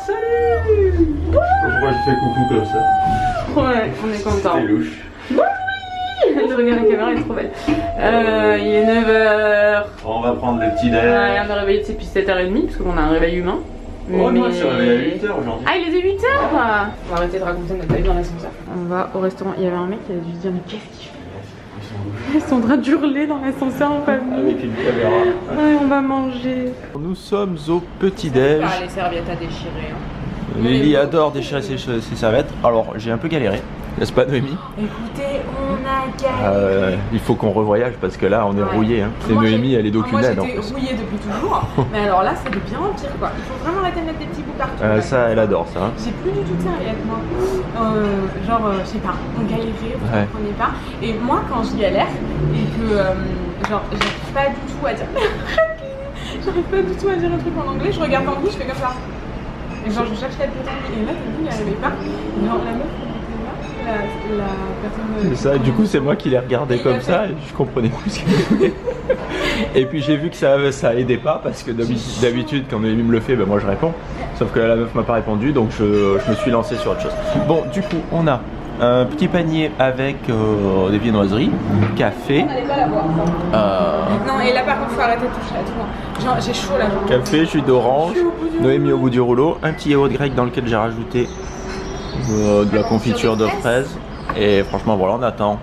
Salut. Pourquoi je fais coucou comme ça? Ouais, on est content. C'est louche. Oui. Regarde la caméra, elle est trop belle. Il est 9h. On va prendre le petit déj. Ouais, on a réveillé depuis 7h30 parce qu'on a un réveil humain. Oh non, c'est réveillé à 8h aujourd'hui. Ah, il était 8h. On va arrêter de raconter notre vie dans l'ascenseur. On va au restaurant. Il y avait un mec qui a dû se dire mais qu'est-ce qu'il fait? Ils sont en train d'hurler dans l'ascenseur en famille. Avec une caméra. Ouais, on va manger. Nous sommes au petit-déj. Ah, les serviettes à déchirer. Hein. Lily adore déchirer ses serviettes. Alors, j'ai un peu galéré. N'est-ce pas, Noémie? Écoutez, on a galéré. Il faut qu'on revoyage parce que là, on est rouillé. Hein. Et Noémie, elle est d'aucunade. Moi, j'étais rouillée depuis toujours. Mais alors là, c'est de bien en pire, quoi. Il faut vraiment arrêter de mettre des petits bouts partout. Ça, elle adore ça. Hein. J'ai plus du tout de serviettes, moi. Je sais pas, on galérait, on comprenait pas. Et moi, quand je galère et que, j'arrive pas du tout à dire. J'arrive pas du tout à dire un truc en anglais, je regarde en bout, je fais comme ça. Et genre, je cherche la putain et là, il n'y arrivait pas. Genre, la meuf, la personne. C'est ça, du coup, c'est moi qui l'ai regardé comme ça et je comprenais plus ce qu'elle disait. Et puis, j'ai vu que ça aidait pas parce que d'habitude, quand Noémie me le fait, ben moi je réponds. Sauf que là, la meuf m'a pas répondu donc je me suis lancé sur autre chose. Bon, du coup, on a un petit panier avec des viennoiseries, café. On n'allait pas la boire. Non, et là par contre, faut arrêter de toucher à tout. Genre, j'ai chaud là. Café, jus d'orange, Noémie au bout du rouleau, un petit yaourt grec dans lequel j'ai rajouté de la confiture de fraises. Et franchement, voilà, on attend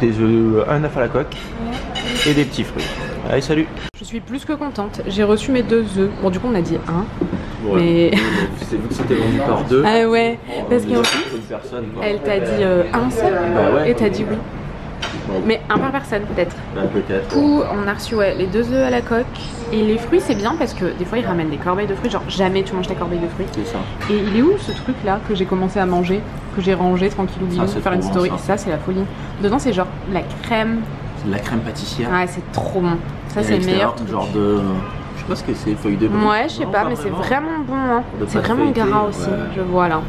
des œufs, un œuf à la coque et des petits fruits. Allez, salut! Je suis plus que contente. J'ai reçu mes 2 œufs. Bon, du coup, on a dit 1. Ouais. Mais. C'est vu que c'était vendu par 2. Ah ouais, parce qu'en plus, elle t'a dit un seul et t'as dit oui. Mais un par personne peut-être. Peut-être. Du coup, on a reçu les 2 œufs à la coque. Et les fruits, c'est bien parce que des fois, ils ramènent des corbeilles de fruits. Genre, jamais tu manges ta corbeille de fruits. C'est ça. Et il est où ce truc là que j'ai commencé à manger, que j'ai rangé tranquillou bilou pour faire une story? Ça, c'est la folie. Dedans, c'est genre la crème. C'est de la crème pâtissière. Ouais, c'est trop bon. Ça, c'est le meilleur. Genre de. Je sais pas ce que c'est, feuilles de brie. Ouais, je sais pas, mais c'est vraiment bon. Hein. C'est vraiment gras aussi, ouais. je vois là.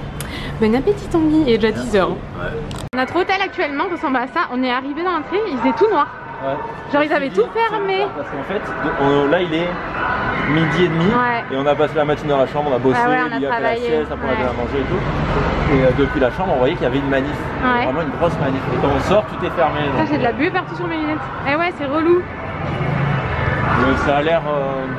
Bon appétit Tanguy, il est déjà 10h. Ouais. Notre hôtel actuellement ressemble à ça. On est arrivé dans l'entrée, il faisait tout noir. Ouais. Genre ils avaient tout fermé. Parce qu'en fait, là il est midi et demi et on a passé la matinée dans la chambre, on a bossé, on a il a fait la travaillé. sieste, après on a bien mangé et tout. Et depuis la chambre, on voyait qu'il y avait une manif, vraiment une grosse manif. Et quand on sort, tout est fermé. J'ai de la buée partout sur mes lunettes. Eh ouais, c'est relou. Ça a l'air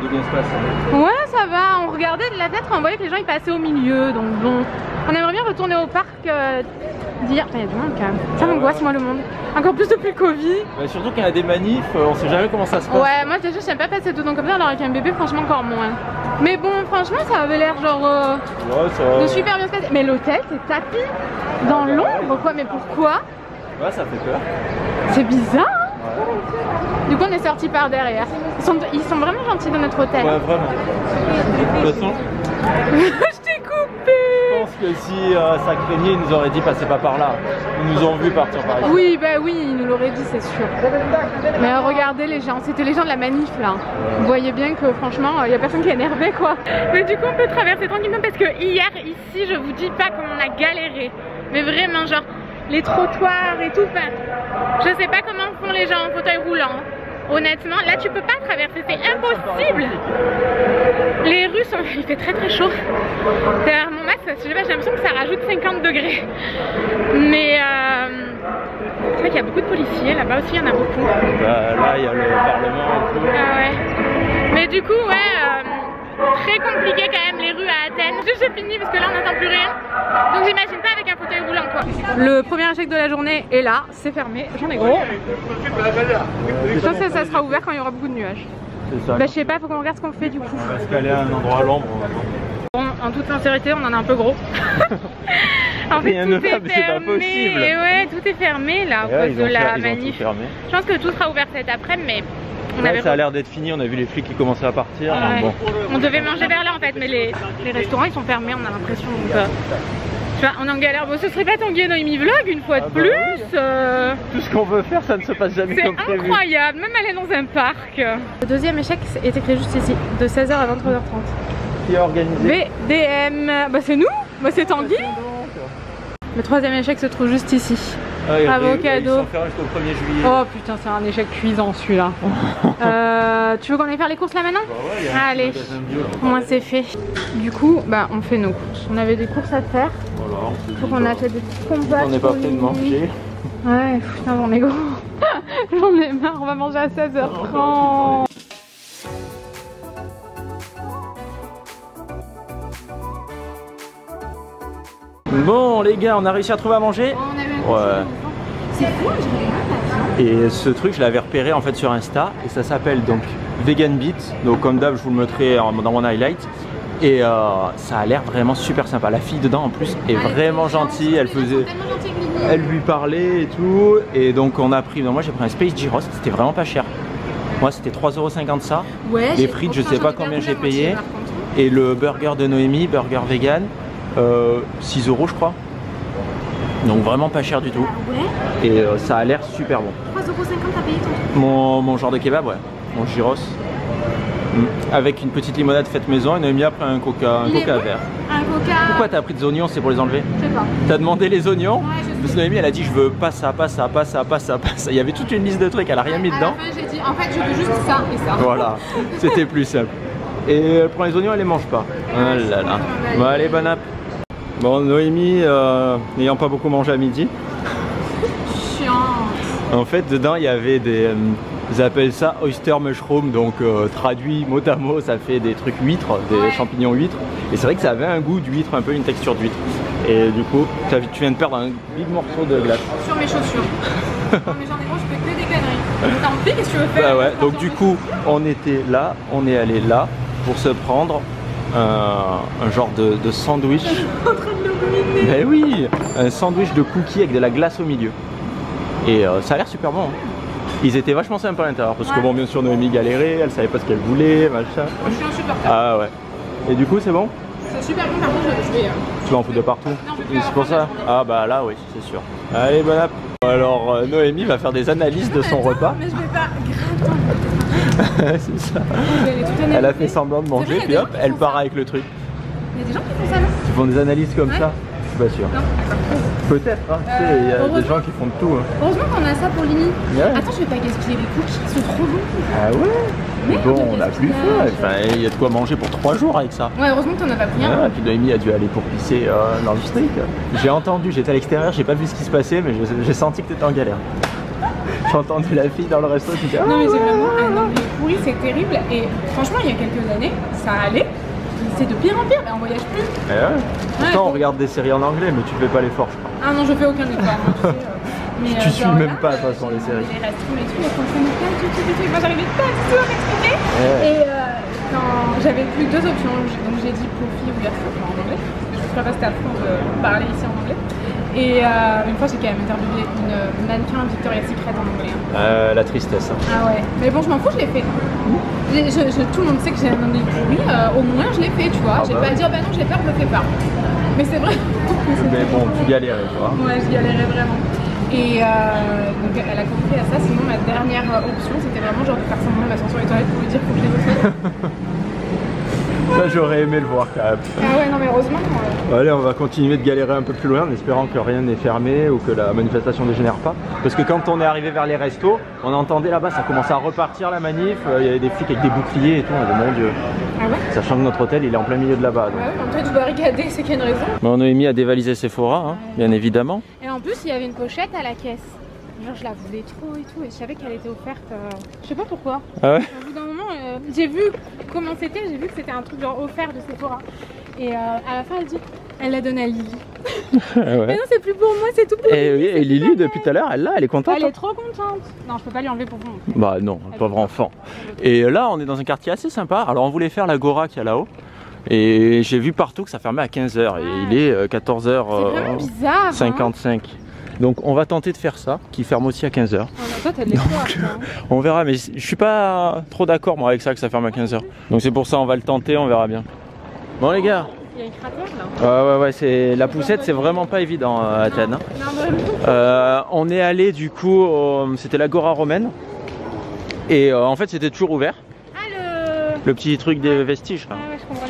de bien se passer. Ouais, ça va. On regardait de la fenêtre, on voyait que les gens ils passaient au milieu. Donc bon, on aimerait bien retourner au parc d'hier. Il y a du monde quand même. Ça m'angoisse moi le monde. Encore plus depuis le Covid. Mais surtout qu'il y a des manifs, on sait jamais comment ça se passe. Ouais, moi déjà j'aime pas passer tout le temps comme ça, alors avec un bébé franchement encore moins. Mais bon, franchement ça avait l'air genre de super bien se passer. Mais l'hôtel c'est tapis dans l'ombre quoi, mais pourquoi? Ouais, ça fait peur. C'est bizarre hein. Du coup on est sorti par derrière. Ils sont vraiment gentils dans notre hôtel. Ouais, vraiment. De toute façon, je t'ai coupé. je pense que si ça craignait, ils nous auraient dit passez pas par là. Ils nous ont vu partir par ici. Oui, bah oui, ils nous l'auraient dit, c'est sûr. Mais regardez les gens, c'était les gens de la manif là. Vous voyez bien que franchement, il n'y a personne qui est énervé quoi. Mais du coup, on peut traverser tranquillement parce que hier, ici, je vous dis pas comme on a galéré. Mais vraiment, genre, les trottoirs et tout. Enfin, je sais pas comment font les gens en fauteuil roulant. Honnêtement, là tu peux pas traverser, c'est impossible. Les rues sont... Il fait très très chaud. Derrière mon masque, je sais pas, j'ai l'impression que ça rajoute 50 degrés. Mais c'est vrai qu'il y a beaucoup de policiers, là-bas aussi il y en a beaucoup. Là il y a le Parlement et tout. Ah ouais. Mais du coup, ouais, très compliqué quand même les rues à Athènes. J'ai fini parce que là on n'entend plus rien. Donc j'imagine pas avec un fauteuil roulant quoi. Le premier échec de la journée est là, c'est fermé, j'en ai gros. Je pense que ça sera ouvert quand il y aura beaucoup de nuages. C'est ça. Bah je sais pas, faut qu'on regarde ce qu'on fait du coup. On va se caler à un endroit à l'ombre. Bon, en toute sincérité, on en a un peu gros. En fait, rien tout ne est va, mais c'est pas fermé. possible. Et ouais, tout est fermé là à cause de la manif. Je pense que tout sera ouvert cet après-midi, mais ça a l'air d'être fini, on a vu les flics qui commençaient à partir. Ouais. Bon. On devait manger vers là en fait, mais les restaurants ils sont fermés, on a l'impression. Tu vois, on est en galère. Bon, ce serait pas Tanguy et Noémie vlog une fois de plus. Oui. Tout ce qu'on veut faire, ça ne se passe jamais comme prévu. C'est incroyable, même aller dans un parc. Le deuxième échec est écrit juste ici, de 16h à 23h30. Qui a organisé? VDM. Bah c'est nous, bah c'est Tanguy. Le troisième échec se trouve juste ici. Avocado. Ils sont fermés jusqu'au 1er juillet. Oh putain, c'est un échec cuisant celui-là. Tu veux qu'on aille faire les courses là maintenant? Bah ouais, allez, au moins c'est fait. Du coup, bah on fait nos courses. On avait des courses à faire. Voilà, faut qu'on achète des petites compotes. On n'est pas prêt de manger. Ouais, putain, j'en ai gros. J'en ai marre, on va manger à 16h30. Bon les gars, on a réussi à trouver à manger. Ouais. C'est fou, je regarde. Et ce truc, je l'avais repéré en fait sur Insta et ça s'appelle donc Vegan Beat. Donc comme d'hab, je vous le mettrai dans mon highlight. Et ça a l'air vraiment super sympa. La fille dedans en plus est vraiment gentille. Elle lui parlait et tout. Et donc on a pris, moi j'ai pris un Space Gyros, c'était vraiment pas cher. Moi c'était 3,50 € ça. Ouais, les frites, je sais pas combien j'ai payé. Et le burger de Noémie, burger vegan, 6 € je crois. Donc vraiment pas cher du tout. Ouais. Et ça a l'air super bon. 3,50 € t'as payé ton truc? Mon genre de kebab, ouais. Mon gyros. Avec une petite limonade faite maison et Noémie a pris un coca vert. Un coca. Pourquoi t'as pris des oignons? C'est pour les enlever? Je sais pas. T'as demandé les oignons? Ouais, parce que Noémie elle a dit je veux pas ça, pas ça, pas ça, pas ça, pas ça. Il y avait toute une liste de trucs, elle a rien mis dedans. À la fin j'ai dit en fait je veux juste ça et ça. Voilà, c'était plus simple. Et elle prend les oignons, elle les mange pas. Ah là là. Bon allez, bon app. Bon Noémie n'ayant pas beaucoup mangé à midi. Chiant. En fait dedans il y avait des... ils appellent ça oyster mushroom, donc traduit mot à mot ça fait des trucs huîtres, des champignons huîtres. Et c'est vrai que ça avait un goût d'huître, un peu une texture d'huître. Et du coup tu viens de perdre un big morceau de glace. Sur mes chaussures. Non mais j'en ai gros, je fais que des conneries. Tant pis, qu'est-ce que tu veux faire? Bah ouais, donc du coup on était là, on est allé là pour se prendre un genre de sandwich. Je suis en train de le ruminer. Ben oui, un sandwich de cookies avec de la glace au milieu. Et ça a l'air super bon. Hein. Ils étaient vachement sympas à l'intérieur parce que bon bien sûr Noémie galérait, elle savait pas ce qu'elle voulait, machin. Je suis insupportable. Ah ouais. Et du coup c'est bon? C'est super bon, par contre je vais... Tu vas en foutre de partout? Non, c'est pour ça? Ah bah là oui, c'est sûr. Allez, bon app. Alors Noémie va faire des analyses de son repas. Mais je vais pas... C'est ça. Elle a fait semblant de manger, puis hop, elle part avec le truc. Il y a des gens qui font ça, non? Qui font des analyses comme ça? Je suis pas sûr. Peut-être, hein, tu sais, il y a des gens qui font de tout. Hein. Heureusement qu'on a ça pour Lini. Attends, je vais pas gaspiller les cookies, ils sont trop bons. Ah ouais? Mais bon, on a plus faim. Enfin, il y a de quoi manger pour 3 jours avec ça. Ouais, heureusement que t'en as pas pris un. Ouais, puis Noémie a dû aller pour pisser dans le street. J'ai entendu, j'étais à l'extérieur, j'ai pas vu ce qui se passait, mais j'ai senti que t'étais en galère. J'ai entendu la fille dans le resto qui disait non mais c'est vraiment un anglais pourri, c'est terrible. Et franchement il y a quelques années ça allait, c'est de pire en pire, mais on voyage plus. Eh ouais. Pourtant on regarde des séries en anglais mais tu fais pas l'effort je crois. Ah non je fais aucun effort, tu sais, mais tu suis même pas de toute façon les séries. Les restrictions et tout, mais comprenait pas du tout, moi j'arrivais pas du tout à m'exprimer. Et quand j'avais plus que 2 options, donc j'ai dit pour fille ou garçon, en anglais, je ne ferais pas cet affront de parler ici en anglais. Et une fois j'ai quand même interviewé une mannequin Victoria's Secret en anglais. La tristesse. Hein. Ah ouais, mais bon je m'en fous, je l'ai fait. Tout le monde sait que j'ai un anglais pourri, au moins je l'ai fait, tu vois. J'ai pas à dire bah non je l'ai fait, je le fais pas. Mais c'est vrai. Mais bon, tu galérais, tu vois. Ouais, je galérais vraiment. Et donc elle a compris à ça, sinon ma dernière option c'était vraiment genre de faire semblant de m'asseoir sur les toilettes pour lui dire faut que je les reçoive. Ça j'aurais aimé le voir quand même. Ah ouais non mais heureusement. Allez on va continuer de galérer un peu plus loin en espérant que rien n'est fermé ou que la manifestation ne dégénère pas. Parce que quand on est arrivé vers les restos, on entendait là-bas ça commençait à repartir la manif, il y avait des flics avec des boucliers et tout, on a dit mon dieu. Ah ouais. Sachant que notre hôtel il est en plein milieu de là-bas. Ah ouais, en toi tu dois barricader, c'est qu'il y a une raison. Bon, Noémie a dévalisé Sephora, hein, bien évidemment. Et en plus il y avait une pochette à la caisse. Genre je la voulais trop et tout et je savais qu'elle était offerte, je sais pas pourquoi. Ah ouais. Au bout d'un moment j'ai vu comment c'était, j'ai vu que c'était un truc genre offert de Sephora. Et à la fin elle dit, elle l'a donné à Lily. Ah ouais. Mais non c'est plus pour moi, c'est tout pour Lily. Oui, et Lily depuis tout à l'heure, elle est contente. Elle est trop contente. Non je peux pas lui enlever pour vous. Bah non, pauvre enfant. Et là on est dans un quartier assez sympa, alors on voulait faire l'Agora qu'il y a là-haut. Et j'ai vu partout que ça fermait à 15 h et il est 14 h. C'est vraiment bizarre. 55. Hein. Donc on va tenter de faire ça, qui ferme aussi à 15 h. Oh, toi t'as de l'espoir. On verra, mais je suis pas trop d'accord moi avec ça que ça ferme à 15 h. Donc c'est pour ça on va le tenter, on verra bien. Bon les gars. Il y a une cratère là. Ouais, c'est la poussette, c'est vraiment pas évident à Athènes. On est allé du coup, c'était l'Agora romaine. Et en fait c'était toujours ouvert. Le petit truc des vestiges,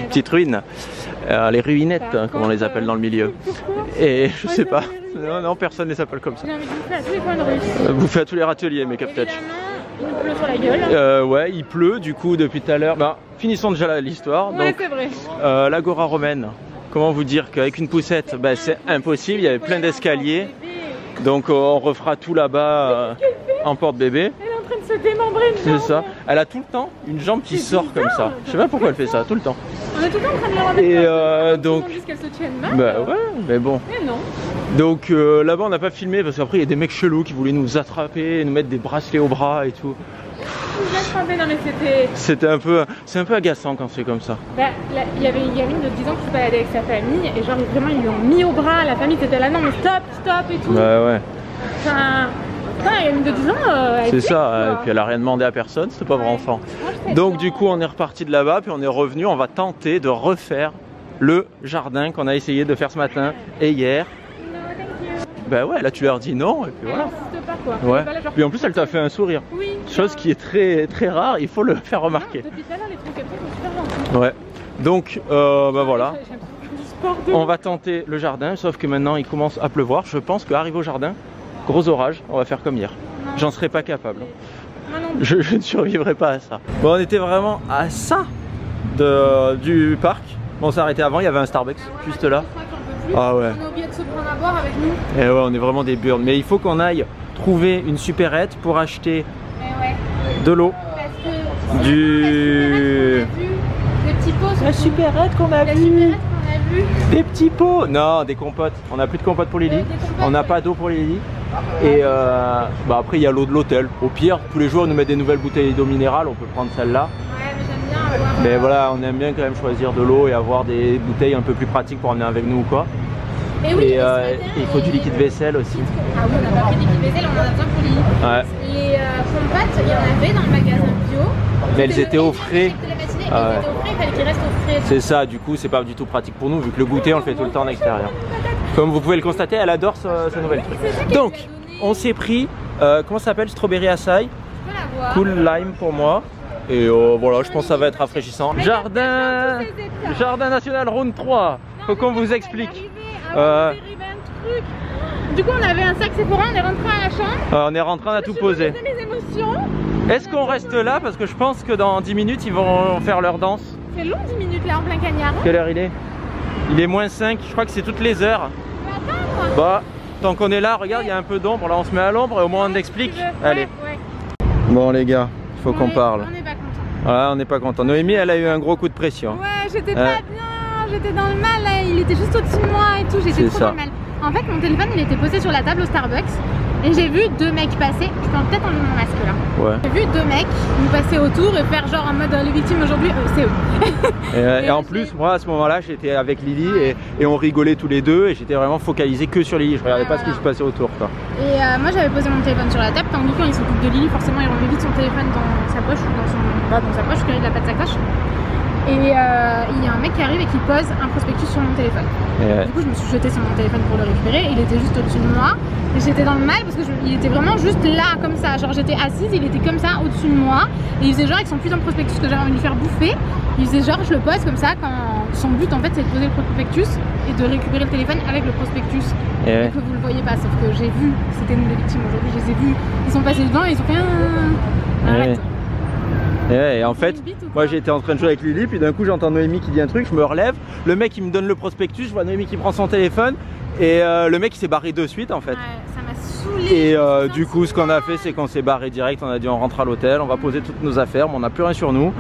petite ruine, les ruinettes comme on les appelle dans le milieu. Et je sais pas. Non, non, personne ne s'appelle comme ça. J'ai envie de bouffer à tous les coins de rue. Bouffer à tous les râteliers, make-up touch. Évidemment, il pleut sur la gueule. Ouais, il pleut du coup depuis tout à l'heure. Bah, finissons déjà l'histoire. Ouais, Donc, c'est vrai. l'Agora romaine. Comment vous dire qu'avec une poussette, bah, c'est impossible. Il y avait plein d'escaliers. Donc on refera tout là-bas en porte-bébé. Elle est en train de se démembrer une C'est jambe. ça. Elle a tout le temps une jambe qui sort comme ça. Je sais pas pourquoi elle fait ça, tout le temps. On est tout le temps en train de le remettre. Et donc, qu'elle se tienne mal. bah ouais, mais bon. Mais non. Donc là-bas on n'a pas filmé parce qu'après il y a des mecs chelous qui voulaient nous attraper, nous mettre des bracelets au bras et tout. Non mais c'était... C'est un peu agaçant quand c'est comme ça. Bah, il y avait une gamine de 10 ans qui se baladait avec sa famille et genre vraiment ils lui ont mis au bras, la famille était là, non mais stop et tout. Bah ouais. Enfin, la gamine de 10 ans, elle c'est fait, ça, quoi. et puis elle a rien demandé à personne, ce pauvre enfant. Donc du coup on est reparti de là-bas, puis on est revenu, on va tenter de refaire le jardin qu'on a essayé de faire ce matin et hier. Bah ouais, là tu leur dis non et puis voilà. Insiste pas, quoi. Ouais. Pas là, genre... Puis en plus elle t'a fait un sourire. Oui. Chose qui est très très rare, il faut le faire remarquer. Depuis tout à l'heure les trucs comme ça sont super gentils. Ouais. Donc bah voilà. J'aime du sport de... On va tenter le jardin, sauf que maintenant il commence à pleuvoir. Je pense qu'arrivé au jardin, gros orage, on va faire comme hier. J'en serais pas capable. Moi non. Je ne survivrai pas à ça. Bon, on était vraiment à ça du parc. Bon, on s'est arrêté avant, il y avait un Starbucks juste là. Ah ouais. On a oublié de se prendre à boire avec nous. Et ouais, on est vraiment des burnes. Mais il faut qu'on aille trouver une supérette pour acheter de l'eau. Parce que Du... des petits pots. La supérette qu'on a La vue. supérette qu'on a vue. Des petits pots. Non, des compotes. On n'a plus de compotes pour Lily. Des compotes, On n'a ouais. pas d'eau pour Lily. Et bah après il y a l'eau de l'hôtel. Au pire, tous les jours on nous met des nouvelles bouteilles d'eau minérale, on peut prendre celle-là. Ouais, mais j'aime bien avoir... Mais voilà, on aime bien quand même choisir de l'eau et avoir des bouteilles un peu plus pratiques pour emmener avec nous ou quoi. Et oui, Et ce matin, il faut du liquide vaisselle aussi. Ah oui, on n'a pas pris de liquide vaisselle, on en a besoin pour Lily. Ouais. Les compotes, il y en avait dans le magasin bio. Mais elles étaient au frais. Ah ouais. Elles étaient au frais, il fallait qu'ils restent au frais. C'est ça, du coup c'est pas du tout pratique pour nous vu que le goûter on le fait tout le temps en extérieur. Comme vous pouvez le constater, elle adore ce nouvel truc. Donc, on s'est pris, comment ça s'appelle, strawberry açaï, Je peux la voir. cool lime pour moi. Et voilà, je pense que ça va être rafraîchissant. Jardin national round 3. Faut qu'on vous explique. Du coup, on avait un sac Sephora, on est rentré à la chambre. On est rentré, on a tout posé. Mes émotions. Est-ce qu'on reste là? Parce que je pense que dans 10 minutes, ils vont faire leur danse. C'est long 10 minutes là en plein cagnard. Quelle heure il est? Il est moins 5, je crois que c'est toutes les heures. On va attendre. Bah, tant qu'on est là, regarde, il y a un peu d'ombre. Là, on se met à l'ombre et au moins on explique. Allez. Ouais. Bon, les gars, il faut qu'on parle. On n'est pas content. Voilà, on n'est pas content. Noémie, elle a eu un gros coup de pression. Ouais, j'étais pas bien, j'étais dans le mal là, il était juste au-dessus de moi et tout, j'étais trop dans le mal. En fait, mon téléphone il était posé sur la table au Starbucks et j'ai vu deux mecs passer. Je peux peut-être enlever mon masque là. Ouais. J'ai vu deux mecs nous passer autour et faire genre en mode les victimes aujourd'hui, c'est eux. Et en plus, moi à ce moment-là, j'étais avec Lily et on rigolait tous les deux et j'étais vraiment focalisé que sur Lily. Je regardais pas ce qui se passait autour, quoi. Et moi j'avais posé mon téléphone sur la table, tandis quand il s'occupe de Lily, forcément il remet vite son téléphone dans sa poche ou dans sa poche, quand il n'a pas de sacoche. Et il y a un mec qui arrive et qui pose un prospectus sur mon téléphone. Du coup je me suis jetée sur mon téléphone pour le récupérer, il était juste au-dessus de moi. Et j'étais dans le mal parce qu'il était vraiment juste là comme ça. Genre j'étais assise, il était comme ça au-dessus de moi. Et il faisait genre avec son putain de prospectus que j'avais envie de lui faire bouffer. Il faisait genre je le pose comme ça quand son but en fait c'est de poser le prospectus et de récupérer le téléphone avec le prospectus. Et que vous le voyez pas, sauf que j'ai vu, c'était nous les victimes aujourd'hui, je les ai vus. Ils sont passés dedans et ils ont fait un... Arrête. Et en fait, moi j'étais en train de jouer avec Lily, puis d'un coup j'entends Noémie qui dit un truc, je me relève, le mec il me donne le prospectus, je vois Noémie qui prend son téléphone et le mec il s'est barré de suite en fait. Ouais, ça m'a saoulé. Et du coup ce qu'on a fait c'est qu'on s'est barré direct, on a dit on rentre à l'hôtel, on va poser toutes nos affaires, mais on n'a plus rien sur nous.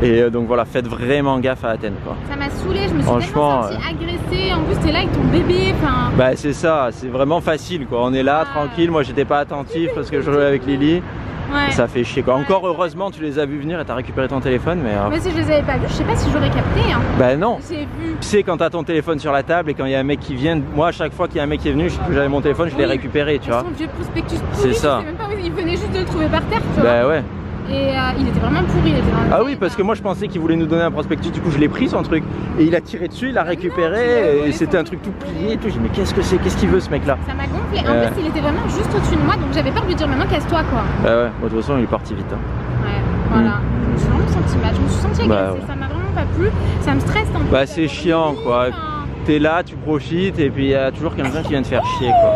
Et donc voilà, faites vraiment gaffe à Athènes quoi. Ça m'a saoulé, je me suis tellement sentie agressée, en plus t'es là avec ton bébé, enfin... Bah c'est ça, c'est vraiment facile quoi, on est là tranquille, moi j'étais pas attentif parce que je jouais avec Lily. Ouais. Ça fait chier quoi. Encore heureusement tu les as vus venir et t'as récupéré ton téléphone mais... Mais si je les avais pas vus, je sais pas si j'aurais capté hein. Bah non. J'ai vu. Tu sais quand t'as ton téléphone sur la table et quand il y a un mec qui vient, moi à chaque fois qu'il y a un mec qui est venu, j'avais mon téléphone, je l'ai récupéré tu vois. Son vieux prospectus pourri, c'est ça. Je sais même pas où il venait juste de le trouver par terre tu vois. Bah ouais. Et il était vraiment pourri, il était dans le... Ah oui parce que moi je pensais qu'il voulait nous donner un prospectus, du coup je l'ai pris son truc et il a tiré dessus, il l'a récupéré et c'était un truc tout plié et tout. J'ai dit mais qu'est-ce que c'est, qu'est-ce qu'il veut ce mec là? Ça m'a gonflé, en plus il était vraiment juste au-dessus de moi donc j'avais peur de lui dire maintenant casse-toi quoi. Bah ouais, de toute façon il est parti vite hein. Ouais, voilà, je me suis vraiment sentie mal, je me suis sentie agressée, ça m'a vraiment pas plu, ça me stresse en plus. Bah c'est chiant quoi. t'es là, tu profites et puis il y a toujours quelqu'un qui vient te faire chier quoi.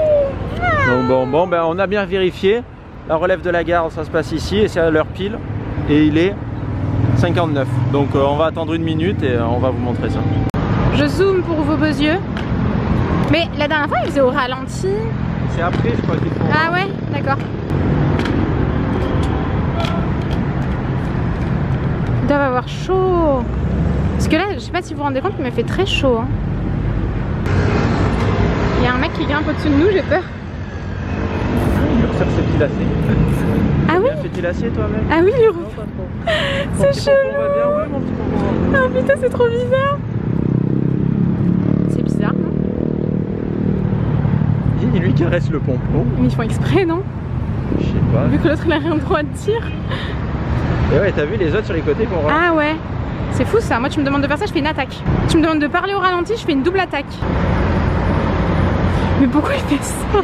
Donc bon ben on a bien vérifié. La relève de la gare, ça se passe ici et c'est à l'heure pile. Et il est 59. Donc on va attendre 1 minute et on va vous montrer ça. Je zoome pour vos beaux yeux. Mais la dernière fois, il faisait au ralenti. C'est après, je crois qu'ils font. Ah ouais, d'accord. Ils doivent avoir chaud. Parce que là, je sais pas si vous vous rendez compte, mais il fait très chaud. Hein. Il y a un mec qui grimpe au-dessus de nous, j'ai peur. Il observe ses petits lacets. Ah oui? Tu as fait tes lacets toi-même? Ah oui, il c'est chelou. Va bien, ouais, mon petit pompon. Ah putain, c'est trop bizarre. C'est bizarre, non? Il lui caresse le pompon. Mais ils font exprès, non? Je sais pas. Vu que l'autre il a rien droit de tir. Et ouais, t'as vu les autres sur les côtés qu'on voit. Ah ouais. C'est fou ça. Moi, tu me demandes de faire ça, je fais une attaque. Tu me demandes de parler au ralenti, je fais une double attaque. Mais pourquoi il fait ça?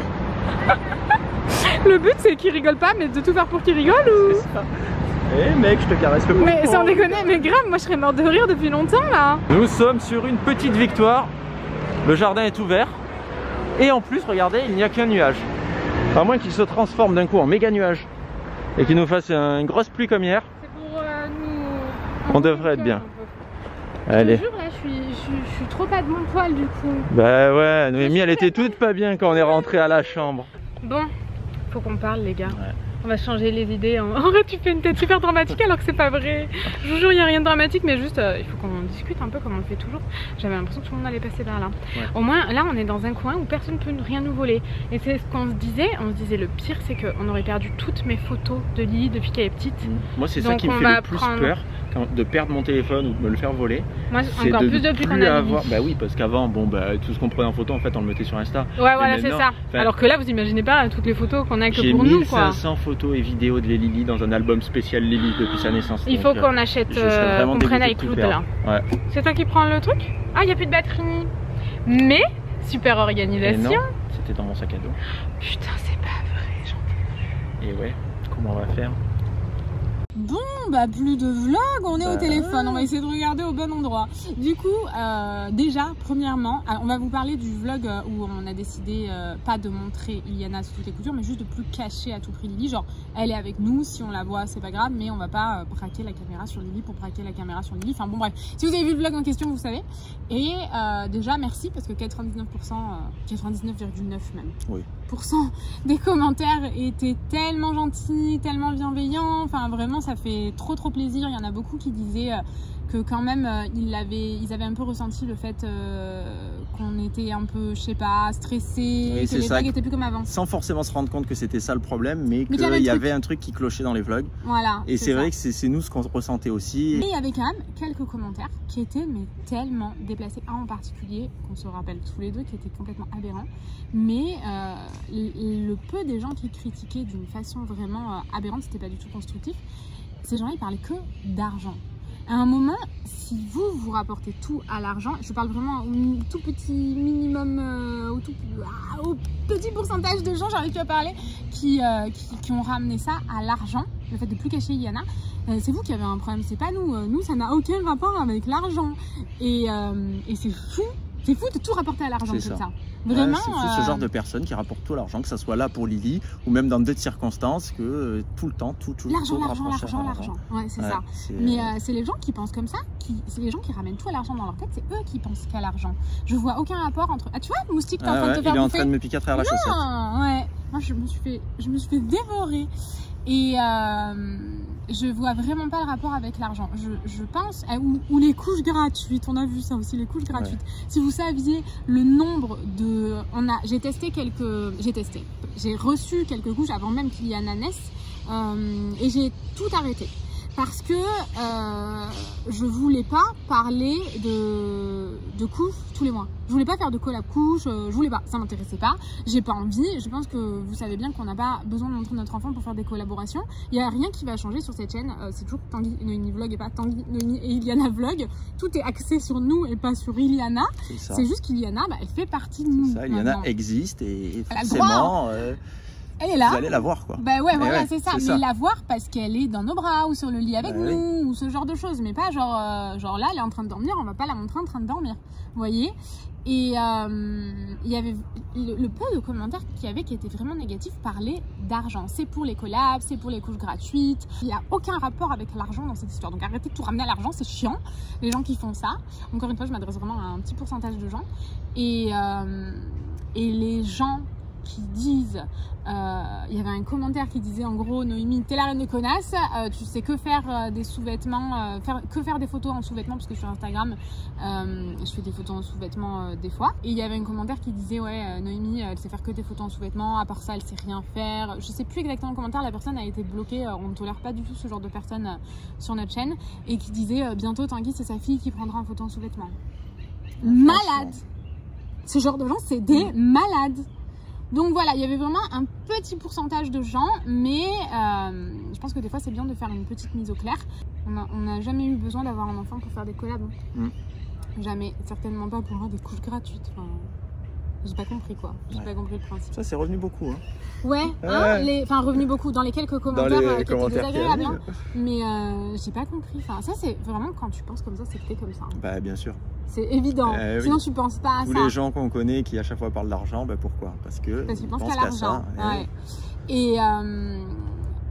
Le but c'est qu'il rigole pas, mais de tout faire pour qu'il rigole ou... C'est ça. Eh mec, je te caresse le pompon. Mais sans déconner, mais grave, moi je serais morte de rire depuis longtemps là. Nous sommes sur une petite victoire. Le jardin est ouvert. Et en plus, regardez, il n'y a qu'un nuage. À moins qu'il se transforme d'un coup en méga nuage. Et qu'il nous fasse une grosse pluie comme hier. C'est pour nous... On devrait être bien. Allez. Je te jure là, je suis trop pas de mon poil du coup. Bah ouais, Noémie elle était toute pas bien quand on est rentré à la chambre. Bon, faut qu'on parle les gars. Ouais. On va changer les idées. En vrai, tu fais une tête super dramatique alors que c'est pas vrai. Je vous jure, il n'y a rien de dramatique, mais juste, il faut qu'on discute un peu comme on le fait toujours. J'avais l'impression que tout le monde allait passer par là. Ouais. Au moins, là, on est dans un coin où personne ne peut rien nous voler. Et c'est ce qu'on se disait. On se disait, le pire, c'est qu'on aurait perdu toutes mes photos de Lily depuis qu'elle est petite. Moi, c'est ça qui me fait le plus peur, de perdre mon téléphone ou de me le faire voler. Moi, encore plus depuis qu'on a avoir... Bah oui, parce qu'avant, bon, bah, tout ce qu'on prenait en photo, en fait, on le mettait sur Insta. Ouais, voilà, c'est ça. Alors que là, vous imaginez pas toutes les photos qu'on a que pour nous, quoi. J'ai 1500 photos et vidéos de Lily dans un album spécial Lily depuis sa naissance. Il faut qu'on achète, qu'on prenne iCloud là. Ouais. C'est toi qui prends le truc? Ah, il n'y a plus de batterie. Mais, super organisation. Et non, c'était dans mon sac à dos. Putain, c'est pas vrai, j'en peux plus. Et ouais, comment on va faire? Bon, bah plus de vlog, on est au téléphone, on va essayer de regarder au bon endroit. Du coup, déjà, premièrement, on va vous parler du vlog où on a décidé pas de montrer Iliana sous toutes les coutures, mais juste de plus cacher à tout prix Lily. Genre, elle est avec nous, si on la voit, c'est pas grave, mais on va pas braquer la caméra sur Lily pour braquer la caméra sur Lily. Enfin bon, bref, si vous avez vu le vlog en question, vous savez. Et déjà, merci parce que 99%, 99,9 même. Oui. Des commentaires étaient tellement gentils, tellement bienveillants, enfin vraiment ça fait trop plaisir. Il y en a beaucoup qui disaient que quand même ils avaient un peu ressenti le fait qu'on était un peu, je sais pas, stressé, oui, que les vlogs étaient plus comme avant. Sans forcément se rendre compte que c'était ça le problème, mais qu'il y avait un truc qui clochait dans les vlogs. Voilà. Et c'est vrai que c'est nous ce qu'on ressentait aussi. Mais il y avait quand même quelques commentaires qui étaient mais tellement déplacés, un en particulier qu'on se rappelle tous les deux qui était complètement aberrant. Mais le peu des gens qui critiquaient d'une façon vraiment aberrante, c'était pas du tout constructif. Ces gens-là, ils parlaient que d'argent. À un moment, si vous rapportez tout à l'argent, je parle vraiment au tout petit minimum, au petit pourcentage de gens, j'arrive plus à parler, qui ont ramené ça à l'argent, le fait de plus cacher Iliana. C'est vous qui avez un problème, c'est pas nous. Nous, ça n'a aucun rapport avec l'argent. Et c'est fou. C'est fou de tout rapporter à l'argent comme ça. Vraiment. C'est ce genre de personne qui rapporte tout l'argent, que ça soit là pour Lily ou même dans d'autres circonstances, que tout le temps, tout l'argent. Ouais, c'est ça. Mais c'est les gens qui pensent comme ça, c'est les gens qui ramènent tout à l'argent dans leur tête, c'est eux qui pensent qu'à l'argent. Je vois aucun rapport entre. Ah, tu vois, le moustique, t'es en train de te faire bouffer. Il est en train de me piquer à travers la chaussette. Ouais. Moi, je me suis fait dévorer. Et je vois vraiment pas le rapport avec l'argent. Je pense, ou les couches gratuites, on a vu ça aussi, les couches gratuites. Ouais. Si vous saviez le nombre de... J'ai reçu quelques couches avant même qu'Iliana naisse et j'ai tout arrêté. Parce que je voulais pas parler de couches tous les mois. Je voulais pas faire de collab couches, je voulais pas, ça m'intéressait pas, j'ai pas envie. Je pense que vous savez bien qu'on n'a pas besoin de montrer notre enfant pour faire des collaborations. Il y a rien qui va changer sur cette chaîne, c'est toujours Tanguy Noémie Vlog et pas Tanguy Noémie et Iliana Vlog. Tout est axé sur nous et pas sur Iliana. C'est juste qu'Iliana, elle fait partie de nous. Ça, Iliana existe et forcément... Elle est là. Vous allez la voir quoi. Bah ouais, voilà, ouais, c'est ça. c'est Mais ça. la voir parce qu'elle est dans nos bras ou sur le lit avec Bah nous ou ce genre de choses. Mais pas genre là, elle est en train de dormir, on va pas la montrer en train de dormir. Vous voyez? Et il y avait le peu de commentaires qu'il y avait qui étaient vraiment négatifs parlaient d'argent. C'est pour les collabs, c'est pour les couches gratuites. Il n'y a aucun rapport avec l'argent dans cette histoire. Donc arrêtez de tout ramener à l'argent, c'est chiant. Les gens qui font ça. Encore une fois, je m'adresse vraiment à un petit pourcentage de gens. Et les gens qui disent, il y avait un commentaire qui disait en gros, Noémie, t'es la reine des connasses, tu sais que faire des sous-vêtements, que faire des photos en sous-vêtements, parce que sur Instagram, je fais des photos en sous-vêtements des fois. Et il y avait un commentaire qui disait, ouais, Noémie, elle sait faire que des photos en sous-vêtements, à part ça, elle sait rien faire. Je sais plus exactement le commentaire, la personne a été bloquée, on ne tolère pas du tout ce genre de personne sur notre chaîne, et qui disait, bientôt Tanguy, c'est sa fille qui prendra en photo en sous-vêtements. Malade! Ce genre de gens, c'est des malades! Donc voilà, il y avait vraiment un petit pourcentage de gens, mais je pense que des fois c'est bien de faire une petite mise au clair. On n'a jamais eu besoin d'avoir un enfant pour faire des collabs. Jamais, certainement pas pour avoir des couches gratuites. Enfin, j'ai pas compris quoi, j'ai pas compris le principe. Ça c'est revenu beaucoup. Hein. Ouais, hein, revenu beaucoup dans les quelques commentaires qui étaient désagréables. Hein, mais j'ai pas compris. Enfin, ça c'est vraiment quand tu penses comme ça, c'est que t'es comme ça. Bah bien sûr. C'est évident. Sinon tu penses pas à Tous ça. les gens qu'on connaît qui à chaque fois parlent d'argent, bah pourquoi? Parce qu'ils pensent qu'à l'argent. Ouais.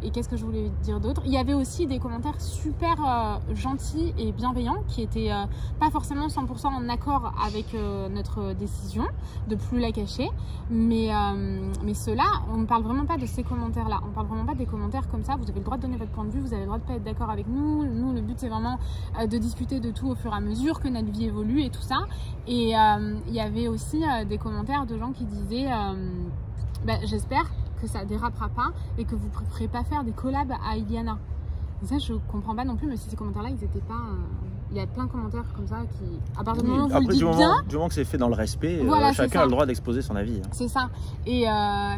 Et qu'est-ce que je voulais dire d'autre? Il y avait aussi des commentaires super gentils et bienveillants qui étaient pas forcément 100% en accord avec notre décision de plus la cacher. Mais ceux-là, on ne parle vraiment pas de ces commentaires-là. On ne parle vraiment pas des commentaires comme ça. Vous avez le droit de donner votre point de vue, vous avez le droit de pas être d'accord avec nous. Nous, le but, c'est vraiment de discuter de tout au fur et à mesure que notre vie évolue et tout ça. Et il y avait aussi des commentaires de gens qui disaient j'espère que ça dérapera pas et que vous ne préférez pas faire des collabs à Iliana. Et ça, je comprends pas non plus, mais si ces commentaires-là, ils étaient pas... Il y a plein de commentaires comme ça qui... À partir du moment où vous le dites bien... Du moment que c'est fait dans le respect, voilà, chacun a le droit d'exposer son avis. Hein. C'est ça. Et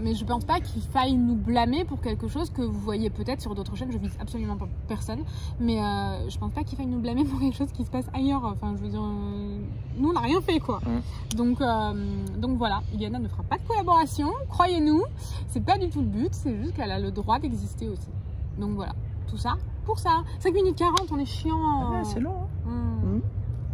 mais je pense pas qu'il faille nous blâmer pour quelque chose que vous voyez peut-être sur d'autres chaînes. Je vise absolument pas personne. Mais je pense pas qu'il faille nous blâmer pour quelque chose qui se passe ailleurs. Enfin, je veux dire... nous, on n'a rien fait, quoi. Donc voilà. Iliana ne fera pas de collaboration. Croyez-nous. C'est pas du tout le but. C'est juste qu'elle a le droit d'exister aussi. Donc voilà. Tout ça pour ça. 5 minutes 40, on est chiant. Ah, c'est long. Hein.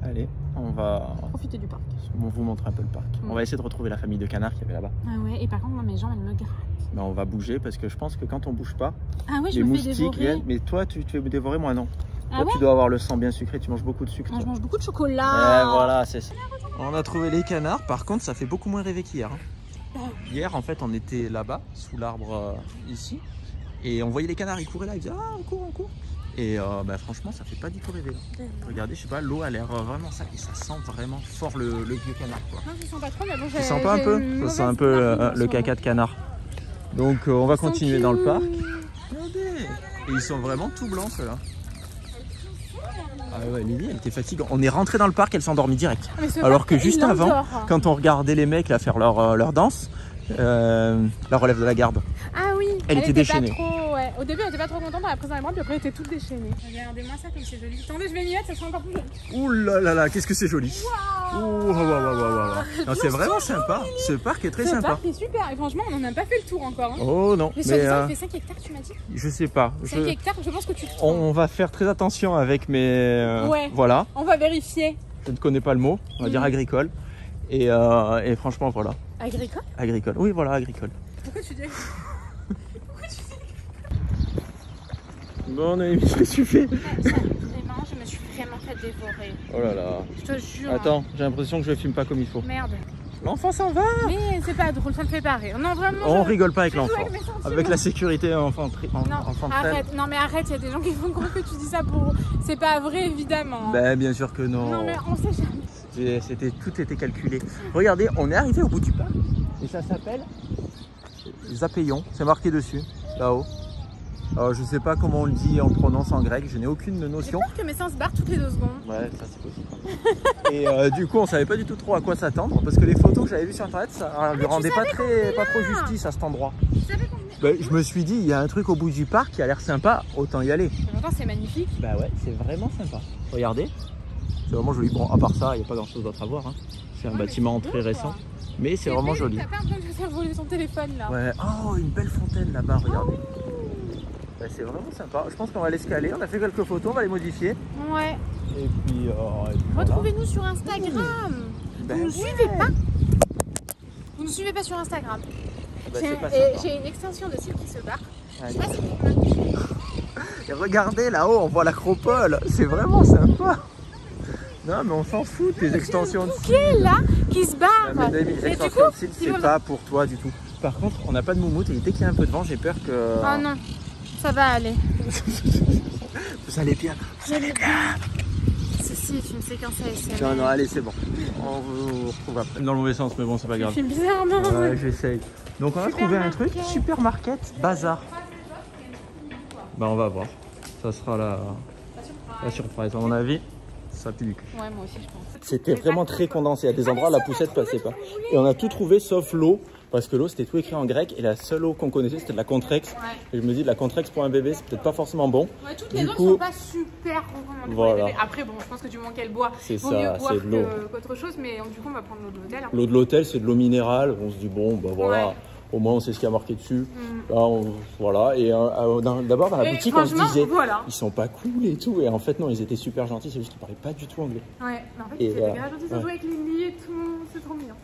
Allez, on va profiter du parc. On vous montre un peu le parc. On va essayer de retrouver la famille de canards qu'il y avait là-bas. Ah ouais, et par contre, moi, mes jambes, elles me grattent. Ben, on va bouger parce que je pense que quand on bouge pas, ouais, les moustiques viennent. Mais toi, tu te fais dévorer, moi non. Toi, tu dois avoir le sang bien sucré, tu manges beaucoup de sucre. Moi, je mange beaucoup de chocolat. Voilà, c'est ça. On a trouvé les canards, par contre, ça fait beaucoup moins rêver qu'hier. Hein. Hier, en fait, on était là-bas, sous l'arbre ici. Et on voyait les canards, ils couraient là, ils disaient ah on court. Et franchement ça fait pas du tout rêver. Regardez, je sais pas, l'eau a l'air vraiment ça. Et ça sent vraiment fort le vieux canard quoi. Non, je sens pas trop, mais bon, tu sens pas un peu? Ça sent un peu le caca de canard. Donc on va continuer dans le parc. Regardez. Et ils sont vraiment tout blancs ceux-là. Ah ouais, Lily elle était fatiguée. On est rentré dans le parc, elle s'est endormie direct. Alors que juste avant, quand on regardait les mecs là faire leur danse, la relève de la garde. Ah oui, elle était déchaînée. Ouais. Au début elle était pas trop contente, elle a pris dans les bras, puis après elle était toute déchaînée. Regardez-moi ça comme c'est joli. Attendez, je vais m'y mettre, ça sera encore plus joli. Ouh là là là, qu'est-ce que c'est joli. Wow. Non, c'est vraiment sympa. Ce parc est très sympa. Ce parc est super et franchement on n'en a pas fait le tour encore. Hein. Oh non. Mais ça fait 5 hectares tu m'as dit? Je sais pas. 5 hectares, je pense que tu te trompes. On va faire très attention avec mes... Voilà. On va vérifier. Je ne connais pas le mot, on va dire agricole. Et franchement voilà. Agricole? Agricole, oui voilà, agricole. Pourquoi tu dis Bon Noémie, qu'est-ce que tu fais? Vraiment, je me suis vraiment fait dévorer. Oh là là. Je te jure. Attends, j'ai l'impression que je filme pas comme il faut. Merde. L'enfant s'en va. Mais c'est pas drôle, ça me fait pas rire. Non, vraiment. On rigole pas avec l'enfant. Avec la sécurité enfant. Arrête, non mais arrête, il y a des gens qui vont croire que tu dis ça pour... C'est pas vrai évidemment. Ben bien sûr que non. Non mais on sait jamais. Tout était calculé. Regardez, on est arrivé au bout du parc. Et ça s'appelle Zapéion. C'est marqué dessus, là-haut. Je sais pas comment on le dit, on le prononce en grec, je n'ai aucune notion. J'ai peur que mes seins se barrent toutes les 2 secondes. Ouais, ça c'est possible. Et du coup, on savait pas du tout trop à quoi s'attendre parce que les photos que j'avais vues sur internet, ça lui rendait pas trop justice à cet endroit. Je me suis dit, il y a un truc au bout du parc qui a l'air sympa, autant y aller. En même temps, c'est magnifique. Bah ouais, c'est vraiment sympa. Regardez, c'est vraiment joli. Bon, à part ça, il n'y a pas grand chose d'autre à voir. Hein. C'est un bâtiment très récent. Mais c'est vraiment joli. T'as pas l'impression que ça voler son téléphone là? Ouais. Oh, une belle fontaine là-bas, regardez. Ouais, c'est vraiment sympa. Je pense qu'on va l'escaler. On a fait quelques photos, on va les modifier. Ouais. Et puis voilà. Retrouvez-nous sur Instagram. Ben Vous nous ouais. suivez pas? Vous nous suivez pas sur Instagram? Bah, c'est pas Et sympa. j'ai une extension de cils qui se barre. Je Allez. sais pas si vous Et regardez là-haut, on voit l'acropole. C'est vraiment sympa. Non, mais on s'en fout tes extensions de cils. bouquet là qui se barre. Ah, mais Noémie, les Et du extensions coup, de cils, ils c'est vont- pas pour toi du tout. Par contre, on n'a pas de moumoute et dès qu'il y a un peu de vent, j'ai peur que. Ah non, ça va aller. Vous allez bien. Vous allez bien. Ceci est une séquence ASMR. Non, non, allez, c'est bon. On vous retrouve après. Dans le mauvais sens, mais bon, c'est pas Je grave. filme bizarrement. Ouais, j'essaye. Donc, on a trouvé un truc, supermarket bazar. Bah, on va voir. Ça sera la surprise. À mon avis, ça pue du cul. Ouais, moi aussi je pense. C'était vraiment très condensé. Il y a des endroits, la poussette passait pas. Et on a tout trouvé sauf l'eau. Parce que l'eau, c'était tout écrit en grec. Et la seule eau qu'on connaissait, c'était de la Contrex. Ouais. Et je me dis, de la Contrex pour un bébé, c'est peut-être pas forcément bon. Ouais, toutes Du les autres coup- sont pas super recommandables pour les Voilà. bébés. Après, bon, je pense que du moment qu'elle boit, C'est vaut ça, mieux boire c'est de l'eau. qu'autre chose. Mais du coup, on va prendre l'eau de l'hôtel. Hein. L'eau de l'hôtel, c'est de l'eau minérale. On se dit, bon, bah voilà. Ouais. Au moins, on sait ce qu'il y a marqué dessus. Mm. Là, voilà. Et d'abord, dans la Et boutique, on se franchement, disait, voilà. ils sont pas cool et tout. Et en fait, non, ils étaient super gentils. C'est juste qu'ils parlaient pas du tout anglais. Ouais, mais en fait, Et c'est voilà. grave gentil, ça Ouais. joue avec Lily et tout. C'est trop mignon.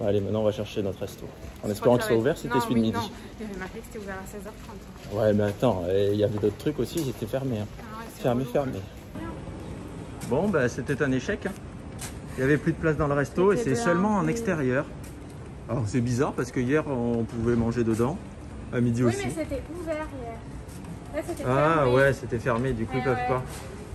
Allez, maintenant, on va chercher notre resto. En Je espérant crois que ce ça soit va ouvert, être- c'était non, celui de oui, midi. Non, il avait marqué que c'était ouvert à 16h30. Ouais, mais attends, il y avait d'autres trucs aussi, ils étaient fermés. Hein. Ah ouais, c'est Fermé, relou. fermé. Bon, bah, c'était un échec. Hein. Il n'y avait plus de place dans le resto et C'était c'est seulement en blindé. extérieur. Alors, c'est bizarre parce que hier, on pouvait manger dedans. À midi Oui, aussi. mais c'était ouvert hier. Là, c'était Ah fermé. ouais, c'était fermé, du coup, ils Ouais, peuvent ouais. pas.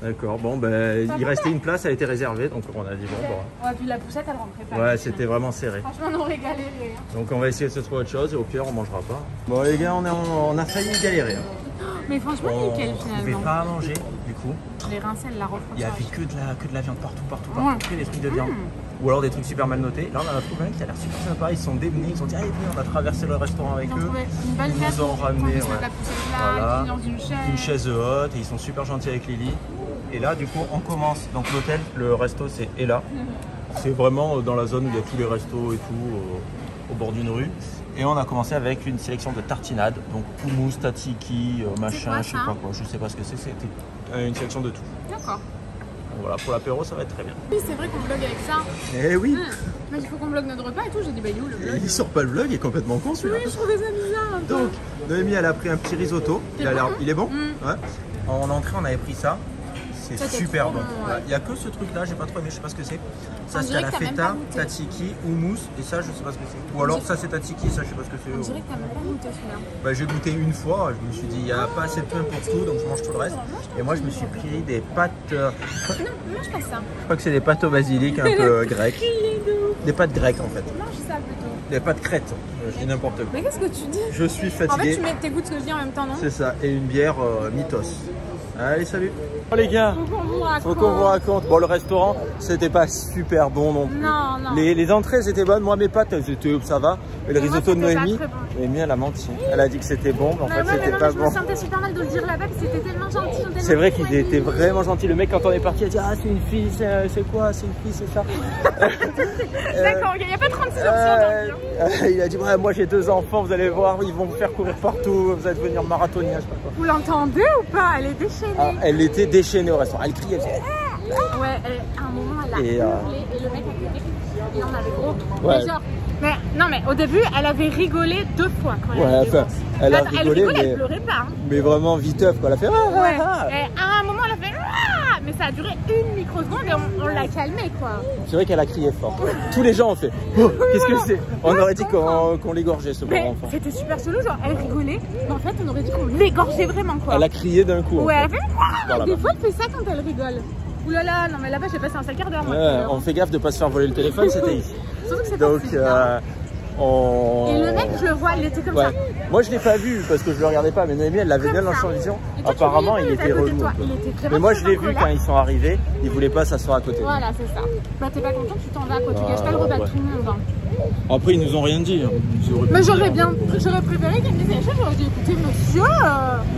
D'accord, bon, ben, il restait une place, elle a été réservée, donc on a dit bon, bah. Ouais, puis la poussette, elle rentrait pas. Ouais, c'était vraiment serré. Franchement, on aurait galéré. Hein. Donc on va essayer de se trouver autre chose et au pire, on mangera pas. Bon, les gars, on a failli galérer. Hein. Mais franchement, On nickel trouvait finalement. pas à manger, du coup. Les rincelles, la refroidissage. Il y avait que de la viande partout, Ouais. que des trucs de viande. Ou alors des trucs super mal notés. Là, on en a trouvé un qui a l'air super sympa. Ils se sont démenés, ils se sont dit, allez, venez, on a traversé le restaurant avec Ils ont eux. trouvé une belle Ils table. nous ont ramené, Sur ouais. la poussette là, Voilà. dans une chaise. Une chaise haute et ils sont super gentils avec Lily. Et là, du coup, on commence. Donc l'hôtel, le resto, c'est Ella. C'est vraiment dans la zone où il y a tous les restos et tout, au bord d'une rue. Et on a commencé avec une sélection de tartinades, donc hummus, tzatziki, machin, quoi, je sais ça pas quoi, je sais pas ce que c'est. C'était une sélection de tout. D'accord. Donc voilà, pour l'apéro, ça va être très bien. Oui, c'est vrai qu'on vlog avec ça. Eh oui. Mais il faut qu'on vlog notre repas et tout. J'ai dit, bah, il est où le vlog? Il sort pas le vlog, il est complètement con celui-là. Oui, je trouvais ça bizarre un peu. Donc, Noémie, elle a pris un petit risotto. Il est bon, hein Il est bon. Mm. Ouais. En entrée, on avait pris ça. C'est Ça, c'est super trop bon. bon, ouais. Il n'y a que ce truc-là, j'ai pas trop aimé, je sais pas ce que c'est. Ça, On c'est dirait à la que t'as même feta, pas goûté. tzatziki, hummus, et ça, je sais pas ce que c'est. Ou alors, ça, c'est tzatziki, ça, je sais pas ce que c'est. On dirait que t'as même pas goûté celui-là. Bah, j'ai goûté une fois, je me suis dit, il n'y a pas assez de pain pour tout, donc je mange tout le reste. Et moi, je me suis pris des pâtes. Non, mange pas ça. Je crois que c'est des pâtes au basilic un peu grecques. Des pâtes grecques, en fait. Mange ça plutôt. Des pâtes crêtes. Je dis n'importe quoi. Mais qu'est-ce que tu dis? Je suis En fait, fatigué. tu mets tes goûts de ce que je dis en même temps, non? C'est ça, et une bière mythos. Allez, salut. Oh les gars, Faut qu'on vous raconte. faut qu'on vous raconte. Bon, le restaurant, c'était pas super bon non plus. Non, non. Les entrées étaient bonnes, moi mes pâtes elles étaient ça va. Et le Mais moi, risotto de c'était pas Noémie, très bon. Noémie elle a menti. Elle a dit que c'était bon, mais en fait Ouais, mais c'était non, pas mais je bon. me sentais super mal de le dire là-bas, que c'était tellement gentil. C'est vrai qu'ils étaient vraiment gentils. Le mec quand on est parti, il a dit ah c'est une fille, c'est quoi, c'est une fille, c'est ça. D'accord, il n'y a pas 36 options. Il a dit ouais, moi j'ai 2 enfants, vous allez voir, ils vont me faire courir partout, vous allez devenir marathonien, je sais pas quoi. Vous l'entendez ou pas? Elle est déchaînée. Ah, elle était déchaînée au restaurant, elle criait, elle faisait, Ouais, à un moment, elle a Et, hurlé et le mec a crié. Il en avait gros. Ouais. Mais genre, non, mais au début, elle avait rigolé 2 fois quand Ouais, elle enfin, elle a Attends, rigolé, elle mais, pleurait pas. Hein. mais vraiment viteuf quoi. Elle a fait Ouais. ah. Et à un moment, elle a fait ah, mais ça a duré une microseconde et on l'a calmée quoi. C'est vrai qu'elle a crié fort. Tous les gens ont fait oh, qu'est-ce que c'est? On aurait dit qu'on l'égorgeait ce pauvre Mais enfant. c'était super solo, genre elle rigolait, mais en fait on aurait dit qu'on l'égorgeait vraiment quoi. Elle a crié d'un coup. en Ouais, fait. elle fait Dans la des main. fois elle fait ça quand elle rigole. Ouh là là, non mais là-bas j'ai passé un sale quart d'heure. moi, tout à Ouais, l'heure. on fait gaffe de pas se faire voler le téléphone, c'était ici. Surtout que c'est Donc pas facile, on. Et le mec, je le vois, il était comme Ouais. ça. Moi je l'ai pas vu parce que je le regardais pas, mais Noémie elle l'avait Comme bien dans ça. son vision. Et toi, tu Apparemment voyais il pas, était à côté de relou. toi. un peu. Il était vraiment Mais moi je très l'ai vu colère. quand ils sont arrivés, ils voulaient pas s'asseoir à côté. Voilà, c'est ça. Bah t'es pas content, tu t'en vas quoi, tu Ah, gâches pas le repas de ouais. tout le monde. Hein. Après, ils nous ont rien dit. Mais j'aurais préféré qu'ils me disent les choses, j'aurais dit écoutez monsieur.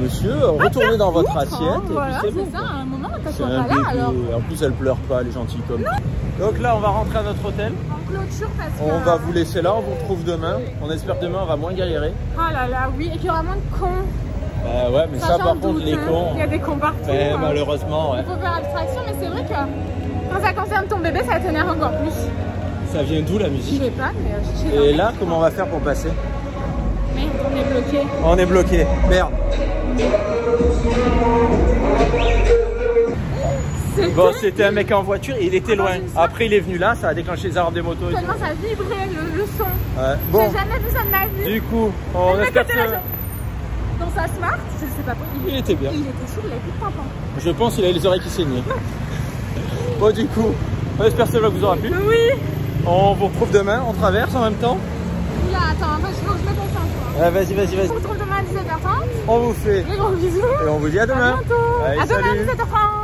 Monsieur, retournez dans votre assiette. Voilà, et puis c'est ça, à un moment, t'as c'est soit un pas là bébé. alors. En plus, elle pleure pas, elle est gentille comme. Non. Donc là, on va rentrer à notre hôtel. En clôture parce que. On va vous laisser là, on vous retrouve demain. On espère que demain, on va moins galérer. Oh là là, oui, et qu'il y aura moins de cons. Ouais, mais ça, par contre, les cons. Il y a des cons partout. Mais malheureusement, ouais. Il faut faire abstraction, mais c'est vrai que quand ça concerne ton bébé, ça t'énerve encore plus. Ça vient d'où la Je musique? sais pas, mais Et là, comment on va faire pour passer? Merde, on est bloqué. On est bloqué. Merde. Bon, c'était un mec en voiture et il était loin. Après, il est venu là, ça a déclenché les alarmes des motos. Et tellement ça vibrait le son. ouais. Bon. J'ai jamais vu ça de ma vie. Du coup, on espère que... Dans sa smart, je sais pas pourquoi. Il était bien. Il était sourd, il avait plus de tampon. Je pense qu'il avait les oreilles qui saignaient. Bon, du coup, on espère que ce vlog vous aura plu. Oui. On vous retrouve demain, on traverse en même temps. Là, attends, je me concentre. Vas-y. On se retrouve demain à 17h30. On vous fait Des gros bisous. et on vous dit à demain. À bientôt. Allez, à demain salut. à 17h30.